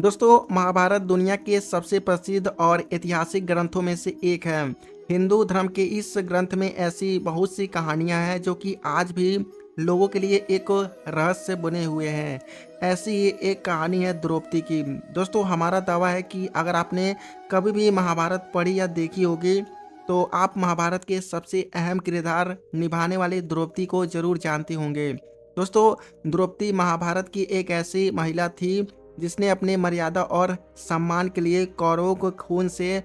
दोस्तों, महाभारत दुनिया के सबसे प्रसिद्ध और ऐतिहासिक ग्रंथों में से एक है। हिंदू धर्म के इस ग्रंथ में ऐसी बहुत सी कहानियां हैं जो कि आज भी लोगों के लिए एक रहस्य बने हुए हैं। ऐसी ही एक कहानी है द्रौपदी की। दोस्तों, हमारा दावा है कि अगर आपने कभी भी महाभारत पढ़ी या देखी होगी तो आप महाभारत के सबसे अहम किरदार निभाने वाली द्रौपदी को जरूर जानते होंगे। दोस्तों, द्रौपदी महाभारत की एक ऐसी महिला थी जिसने अपने मर्यादा और सम्मान के लिए कौरवों को खून से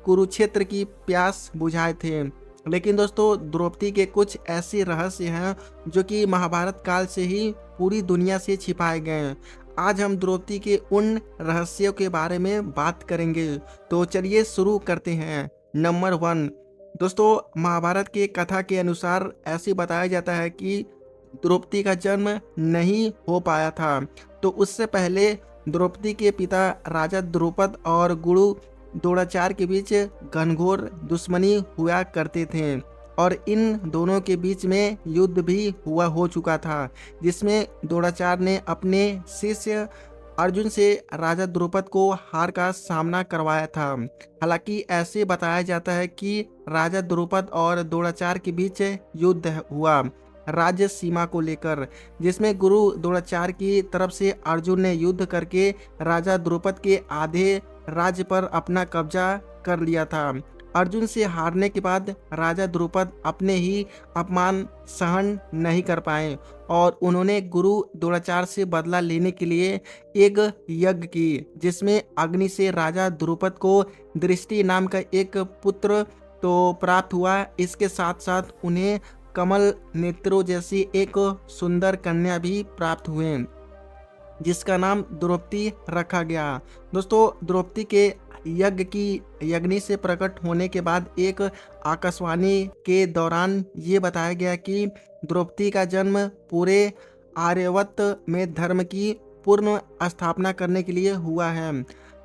कुरुक्षेत्र की प्यास बुझाए थे। लेकिन दोस्तों, द्रौपदी के कुछ ऐसे रहस्य हैं जो कि महाभारत काल से ही पूरी दुनिया से छिपाए गए हैं। आज हम द्रौपदी के उन रहस्यों के बारे में बात करेंगे। तो चलिए शुरू करते हैं। नंबर 1। दोस्तों, महाभारत के कथा के अनुसार ऐसे बताया जाता है कि द्रौपदी का जन्म नहीं हो पाया था। तो उससे पहले द्रौपदी के पिता राजा द्रुपद और गुरु द्रोणाचार्य के बीच घनघोर दुश्मनी हुआ करते थे और इन दोनों के बीच में युद्ध भी हो चुका था, जिसमें द्रोणाचार्य ने अपने शिष्य अर्जुन से राजा द्रुपद को हार का सामना करवाया था। हालांकि ऐसे बताया जाता है कि राजा द्रुपद और द्रोणाचार्य के बीच युद्ध हुआ राज्य सीमा को लेकर, जिसमें गुरु द्रोणाचार्य की तरफ से अर्जुन ने युद्ध करके राजा द्रुपद के आधे राज्य पर अपना कब्जा कर लिया था। अर्जुन से हारने के बाद राजा द्रुपद अपने ही अपमान सहन नहीं कर पाए और उन्होंने गुरु द्रोणाचार्य से बदला लेने के लिए एक यज्ञ की, जिसमें अग्नि से राजा द्रुपद को दृष्टि नाम का एक पुत्र तो प्राप्त हुआ। इसके साथ साथ उन्हें कमल नेत्रों जैसी एक सुंदर कन्या भी प्राप्त हुए, जिसका नाम द्रौपदी रखा गया। दोस्तों, द्रौपदी के यज्ञ की अग्नि से प्रकट होने के बाद एक आकाशवाणी के दौरान ये बताया गया कि द्रौपदी का जन्म पूरे आर्यावर्त में धर्म की पूर्ण स्थापना करने के लिए हुआ है।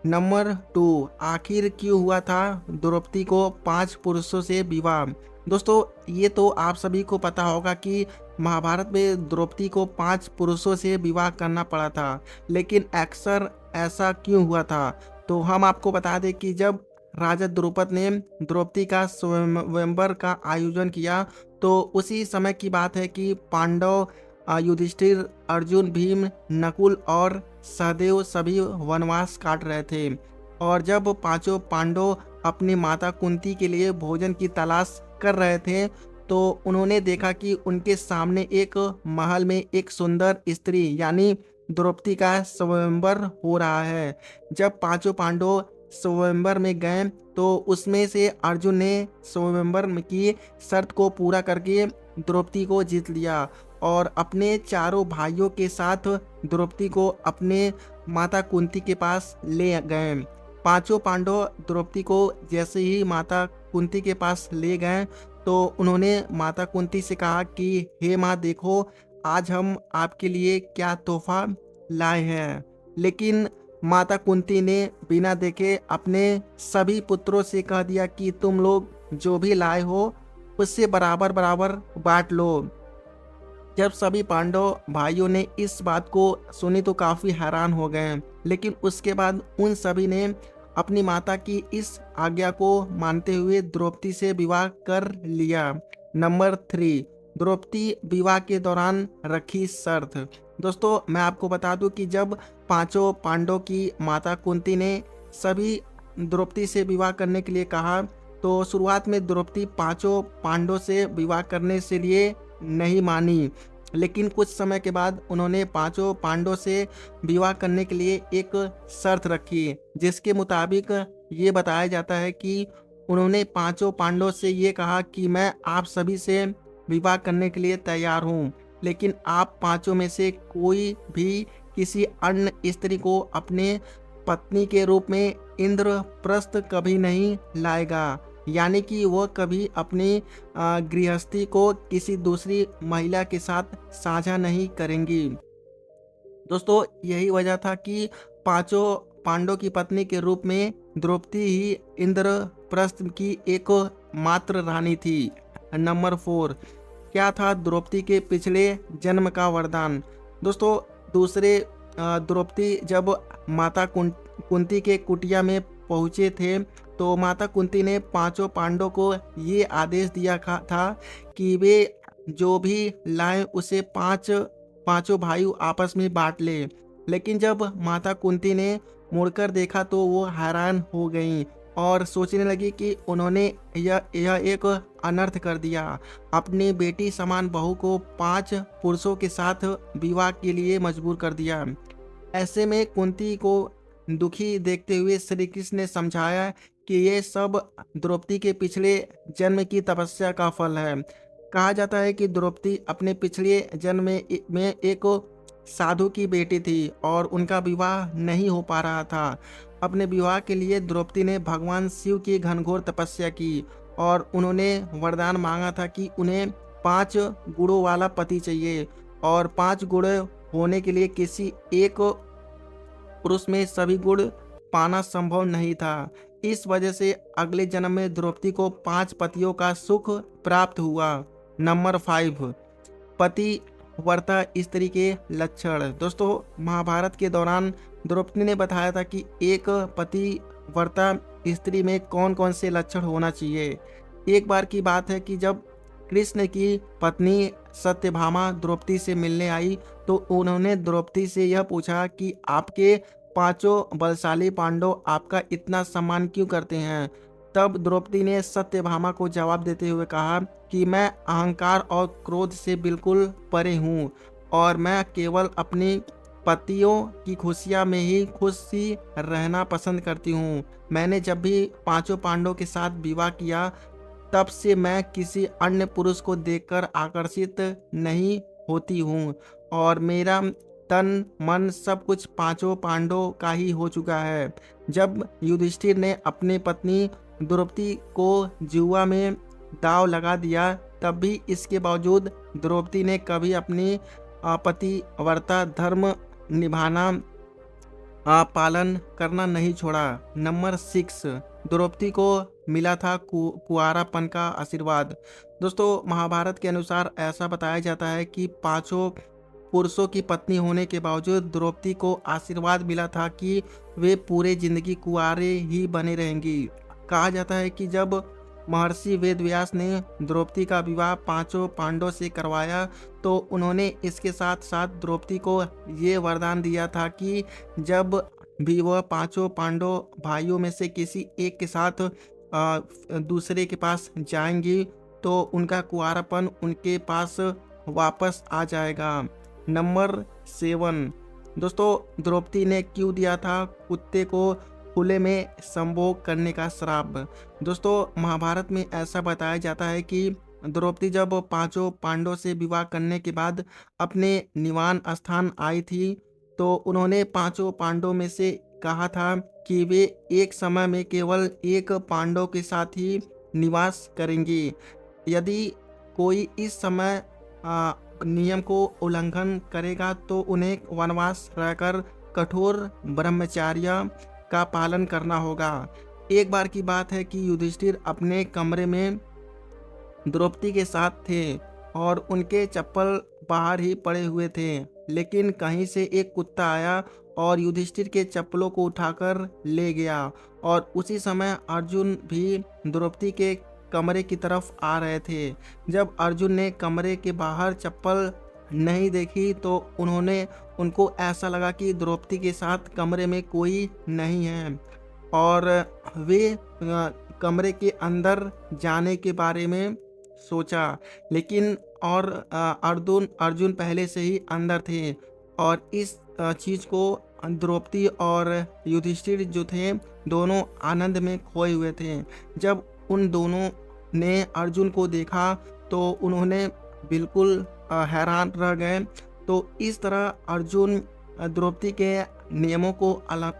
नंबर 2। आखिर क्यों हुआ था द्रौपदी को 5 पुरुषों से विवाह? दोस्तों, ये तो आप सभी को पता होगा कि महाभारत में द्रौपदी को 5 पुरुषों से विवाह करना पड़ा था, लेकिन अक्सर ऐसा क्यों हुआ था? तो हम आपको बता दें कि जब राजा द्रुपद ने द्रौपदी का स्वयंवर का आयोजन किया तो उसी समय की बात है कि पांडव युधिष्ठिर, अर्जुन, भीम, नकुल और सहदेव सभी वनवास काट रहे थे। और जब पांचों पांडव अपनी माता कुंती के लिए भोजन की तलाश कर रहे थे तो उन्होंने देखा कि उनके सामने एक महल में एक सुंदर स्त्री यानी द्रौपदी का स्वयंवर हो रहा है। जब पांचों पांडव स्वयंवर में गए तो उसमें से अर्जुन ने स्वयंवर की शर्त को पूरा करके द्रौपदी को जीत लिया और अपने चारों भाइयों के साथ द्रौपदी को अपने माता कुंती के पास ले गए। पांचों पांडव द्रौपदी को जैसे ही माता कुंती के पास ले गए तो उन्होंने माता कुंती से कहा कि हे माँ, देखो आज हम आपके लिए क्या तोहफा लाए हैं। लेकिन माता कुंती ने बिना देखे अपने सभी पुत्रों से कह दिया कि तुम लोग जो भी लाए हो उससे बराबर बराबर बांट लो। जब सभी पांडव भाइयों ने इस बात को सुनी तो काफी हैरान हो गए, लेकिन उसके बाद उन सभी ने अपनी माता की इस आज्ञा को मानते हुए द्रौपदी से विवाह कर लिया। नंबर 3। द्रौपदी विवाह के दौरान रखी शर्त। दोस्तों, मैं आपको बता दूं कि जब पांचों पांडव की माता कुंती ने सभी द्रौपदी से विवाह करने के लिए कहा तो शुरुआत में द्रौपदी पांचों पांडव से विवाह करने से लिए नहीं मानी, लेकिन कुछ समय के बाद उन्होंने पांचों पांडव से विवाह करने के लिए एक शर्त रखी, जिसके मुताबिक ये बताया जाता है कि उन्होंने पांचों पांडव से ये कहा कि मैं आप सभी से विवाह करने के लिए तैयार हूँ, लेकिन आप पांचों में से कोई भी किसी अन्य स्त्री को अपने पत्नी के रूप में इंद्रप्रस्थ कभी नहीं लाएगा, यानी कि वह कभी अपनी गृहस्थी को किसी दूसरी महिला के साथ साझा नहीं करेंगी। दोस्तों, यही वजह था कि पांचों पांडव की पत्नी के रूप में द्रौपदी ही इंद्रप्रस्थ की एक मात्र रानी थी। नंबर 4। क्या था द्रौपदी के पिछले जन्म का वरदान? दोस्तों, दूसरे द्रौपदी जब माता कुंती के कुटिया में पहुँचे थे, तो माता कुंती ने पांचों पांडवों को ये आदेश दिया था कि वे जो भी लाएं उसे पांचों भाई आपस में बांट ले। लेकिन जब माता कुंती ने मुड़कर देखा तो वो हैरान हो गईं और सोचने लगी कि उन्होंने यह एक अनर्थ कर दिया। अपनी बेटी समान बहू को 5 पुरुषों के साथ विवाह के लिए मजबूर कर दिया। ऐसे में कुंती को दुखी देखते हुए श्री कृष्ण ने समझाया कि ये सब द्रौपदी के पिछले जन्म की तपस्या का फल है। कहा जाता है कि द्रौपदी अपने पिछले जन्म में एक साधु की बेटी थी और उनका विवाह नहीं हो पा रहा था। अपने विवाह के लिए द्रौपदी ने भगवान शिव की घनघोर तपस्या की और उन्होंने वरदान मांगा था कि उन्हें 5 गुणों वाला पति चाहिए और 5 गुण होने के लिए किसी एक पुरुष में सभी गुण पाना संभव नहीं था। इस वजह से अगले जन्म में द्रौपदी को 5 पतियों का सुख प्राप्त हुआ। नंबर 5, पति वर्ता स्त्री के लक्षण। दोस्तों, महाभारत के दौरान द्रौपदी ने बताया था कि एक पति वर्ता स्त्री में कौन कौन से लक्षण होना चाहिए। एक बार की बात है कि जब कृष्ण की पत्नी सत्यभामा द्रौपदी से मिलने आई तो उन्होंने द्रौपदी से यह पूछा कि आपके 5 बलशाली पांडव आपका इतना सम्मान क्यों करते हैं। तब द्रौपदी ने सत्यभामा को जवाब देते हुए कहा कि मैं अहंकार और क्रोध से बिल्कुल परे हूँ और मैं केवल अपनी पतियों की खुशियाँ में ही खुशी रहना पसंद करती हूँ। मैंने जब भी 5 पांडवों के साथ विवाह किया तब से मैं किसी अन्य पुरुष को देखकर आकर्षित नहीं होती हूँ और मेरा तन मन सब कुछ 5 पांडवों का ही हो चुका है। जब युधिष्ठिर ने अपनी पत्नी द्रौपदी को जुआ में दांव लगा दिया तब भी इसके बावजूद द्रौपदी ने कभी अपनी पतिव्रता धर्म निभाना पालन करना नहीं छोड़ा। नंबर 6, द्रौपदी को मिला था कुंवारापन का आशीर्वाद। दोस्तों, महाभारत के अनुसार ऐसा बताया जाता है कि 5 पुरुषों की पत्नी होने के बावजूद द्रौपदी को आशीर्वाद मिला था कि वे पूरे जिंदगी कुंवारे ही बने रहेंगी। कहा जाता है कि जब महर्षि वेदव्यास ने द्रौपदी का विवाह 5 पांडवों से करवाया तो उन्होंने इसके साथ साथ द्रौपदी को ये वरदान दिया था कि जब भी वह 5 पांडव भाइयों में से किसी एक के साथ दूसरे के पास जाएंगी तो उनका कुंवारापन उनके पास वापस आ जाएगा। नंबर 7, दोस्तों, द्रौपदी ने क्यों दिया था कुत्ते को खुले में संभोग करने का श्राप। दोस्तों, महाभारत में ऐसा बताया जाता है कि द्रौपदी जब 5 पांडवों से विवाह करने के बाद अपने निवास स्थान आई थी तो उन्होंने 5 पांडवों में से कहा था कि वे एक समय में केवल एक पांडव के साथ ही निवास करेंगी। यदि कोई इस समय नियम को उल्लंघन करेगा तो उन्हें वनवास रहकर कठोर ब्रह्मचर्य का पालन करना होगा। एक बार की बात है कि युधिष्ठिर अपने कमरे में द्रौपदी के साथ थे और उनके चप्पल बाहर ही पड़े हुए थे, लेकिन कहीं से एक कुत्ता आया और युधिष्ठिर के चप्पलों को उठाकर ले गया और उसी समय अर्जुन भी द्रौपदी के कमरे की तरफ आ रहे थे। जब अर्जुन ने कमरे के बाहर चप्पल नहीं देखी तो उनको ऐसा लगा कि द्रौपदी के साथ कमरे में कोई नहीं है और वे कमरे के अंदर जाने के बारे में सोचा, लेकिन अर्जुन पहले से ही अंदर थे और इस चीज़ को द्रौपदी और युधिष्ठिर जो थे दोनों आनंद में खोए हुए थे। जब उन दोनों ने अर्जुन को देखा तो उन्होंने बिल्कुल हैरान रह गए। तो इस तरह अर्जुन द्रौपदी के नियमों को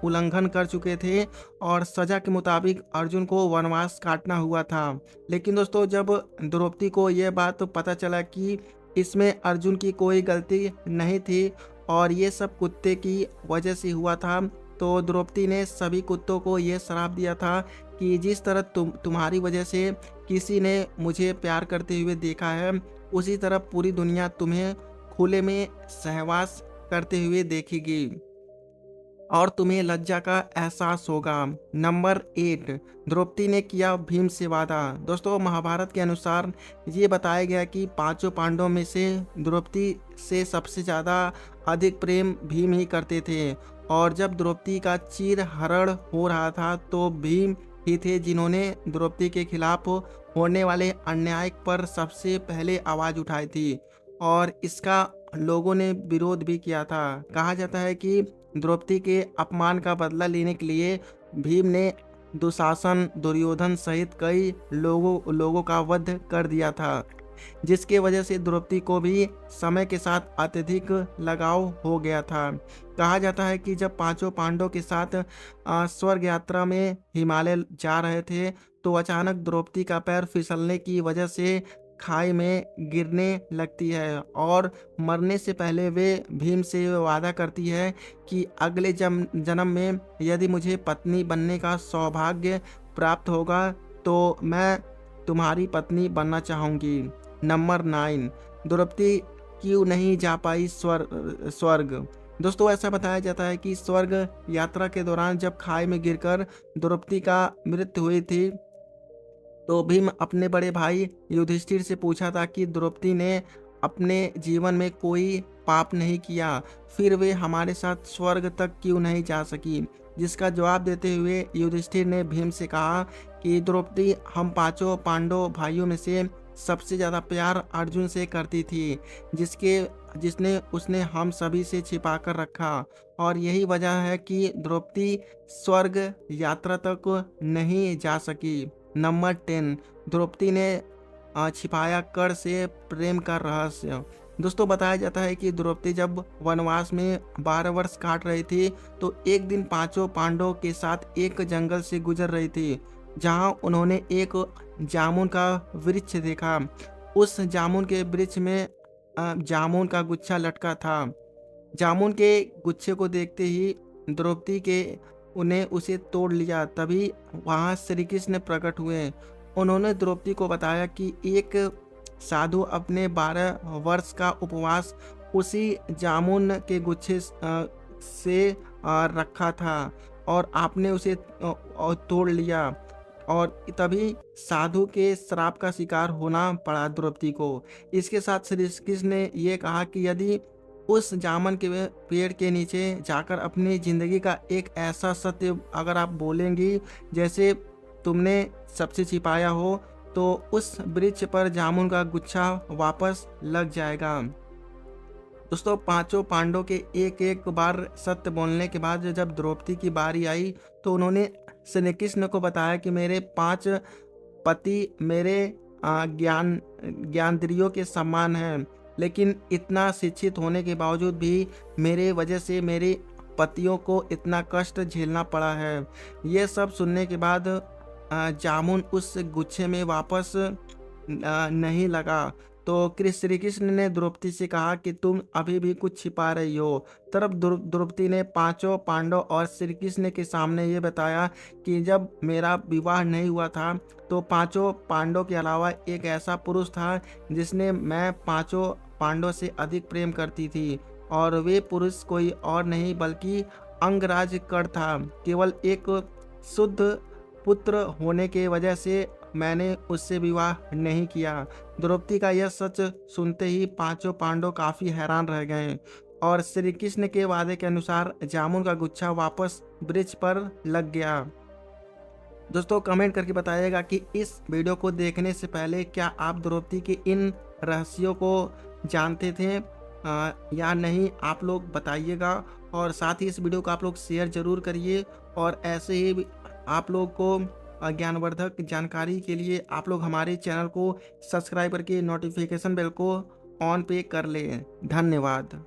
उल्लंघन कर चुके थे और सजा के मुताबिक अर्जुन को वनवास काटना हुआ था। लेकिन दोस्तों, जब द्रौपदी को यह बात पता चला कि इसमें अर्जुन की कोई गलती नहीं थी और ये सब कुत्ते की वजह से हुआ था, तो द्रौपदी ने सभी कुत्तों को ये श्राप दिया था कि जिस तरह तुम्हारी वजह से किसी ने मुझे प्यार करते हुए देखा है, उसी तरह पूरी दुनिया तुम्हें खुले में सहवास करते हुए देखेगी। और तुम्हें लज्जा का एहसास होगा। नंबर 8, द्रौपदी ने किया भीम से वादा। दोस्तों, महाभारत के अनुसार ये बताया गया कि पांचों पांडवों में से द्रौपदी से सबसे ज़्यादा अधिक प्रेम भीम ही करते थे। और जब द्रौपदी का चीरहरण हो रहा था तो भीम ही थे जिन्होंने द्रौपदी के खिलाफ होने वाले अन्याय पर सबसे पहले आवाज़ उठाई थी और इसका लोगों ने विरोध भी किया था। कहा जाता है कि द्रौपदी के अपमान का बदला लेने के लिए भीम ने दुशासन, दुर्योधन सहित कई लोगों का वध कर दिया था, जिसके वजह से द्रौपदी को भी समय के साथ अत्यधिक लगाव हो गया था। कहा जाता है कि जब पांचों पांडवों के साथ स्वर्ग यात्रा में हिमालय जा रहे थे तो अचानक द्रौपदी का पैर फिसलने की वजह से खाई में गिरने लगती है और मरने से पहले वे भीम से वादा करती है कि अगले जन्म में यदि मुझे पत्नी बनने का सौभाग्य प्राप्त होगा तो मैं तुम्हारी पत्नी बनना चाहूँगी। नंबर 9, द्रौपदी क्यों नहीं जा पाई स्वर्ग। दोस्तों, ऐसा बताया जाता है कि स्वर्ग यात्रा के दौरान जब खाई में गिरकर द्रौपदी का मृत्यु हुई थी तो भीम अपने बड़े भाई युधिष्ठिर से पूछा था कि द्रौपदी ने अपने जीवन में कोई पाप नहीं किया, फिर वे हमारे साथ स्वर्ग तक क्यों नहीं जा सकी। जिसका जवाब देते हुए युधिष्ठिर ने भीम से कहा कि द्रौपदी हम पांचों पांडव भाइयों में से सबसे ज़्यादा प्यार अर्जुन से करती थी, जिसने उसने हम सभी से छिपा कर रखा, और यही वजह है कि द्रौपदी स्वर्ग यात्रा तक नहीं जा सकी। नंबर 10, द्रौपदी ने छिपाया कर्ण से प्रेम का रहस्य। दोस्तों, बताया जाता है कि द्रौपदी जब वनवास में 12 वर्ष काट रही थी तो एक दिन पांचों पांडवों के साथ एक जंगल से गुजर रही थी जहां उन्होंने एक जामुन का वृक्ष देखा। उस जामुन के वृक्ष में जामुन का गुच्छा लटका था। जामुन के गुच्छे को देखते ही द्रौपदी के उन्हें उसे तोड़ लिया। तभी वहां श्री कृष्ण प्रकट हुए। उन्होंने द्रौपदी को बताया कि एक साधु अपने 12 वर्ष का उपवास उसी जामुन के गुच्छे से रखा था और आपने उसे तोड़ लिया, और तभी साधु के श्राप का शिकार होना पड़ा द्रौपदी को। इसके साथ श्री कृष्ण ने यह कहा कि यदि उस जामुन के पेड़ के नीचे जाकर अपनी जिंदगी का एक ऐसा सत्य अगर आप बोलेंगी जैसे तुमने सबसे छिपाया हो तो उस वृक्ष पर जामुन का गुच्छा वापस लग जाएगा। दोस्तों, पांचों पांडवों के एक एक बार सत्य बोलने के बाद जब द्रौपदी की बारी आई तो उन्होंने श्री कृष्ण को बताया कि मेरे 5 पति मेरे ज्ञानेंद्रियों के समान हैं, लेकिन इतना शिक्षित होने के बावजूद भी मेरे वजह से मेरे पतियों को इतना कष्ट झेलना पड़ा है। ये सब सुनने के बाद जामुन उस गुच्छे में वापस नहीं लगा तो श्री कृष्ण ने द्रौपदी से कहा कि तुम अभी भी कुछ छिपा रही हो। तब द्रौपदी ने पांचों पांडव और श्री कृष्ण के सामने ये बताया कि जब मेरा विवाह नहीं हुआ था तो पांचों पांडव के अलावा एक ऐसा पुरुष था जिसने मैं पांचों पांडव से अधिक प्रेम करती थी, और वे पुरुष कोई और नहीं बल्कि अंगराज कर्ण था। केवल एक शुद्ध पुत्र होने के वजह से मैंने उससे विवाह नहीं किया। द्रौपदी का यह सच सुनते ही पांचों पांडव काफी हैरान रह गए और श्री कृष्ण के वादे के अनुसार जामुन का गुच्छा वापस वृक्ष पर लग गया। दोस्तों, कमेंट करके बताइएगा कि इस वीडियो को देखने से पहले क्या आप द्रौपदी के इन रहस्यों को जानते थे या नहीं, आप लोग बताइएगा। और साथ ही इस वीडियो को आप लोग शेयर जरूर करिए, और ऐसे ही आप लोग को ज्ञानवर्धक जानकारी के लिए आप लोग हमारे चैनल को सब्सक्राइब करके नोटिफिकेशन बेल को ऑन पे कर लें। धन्यवाद।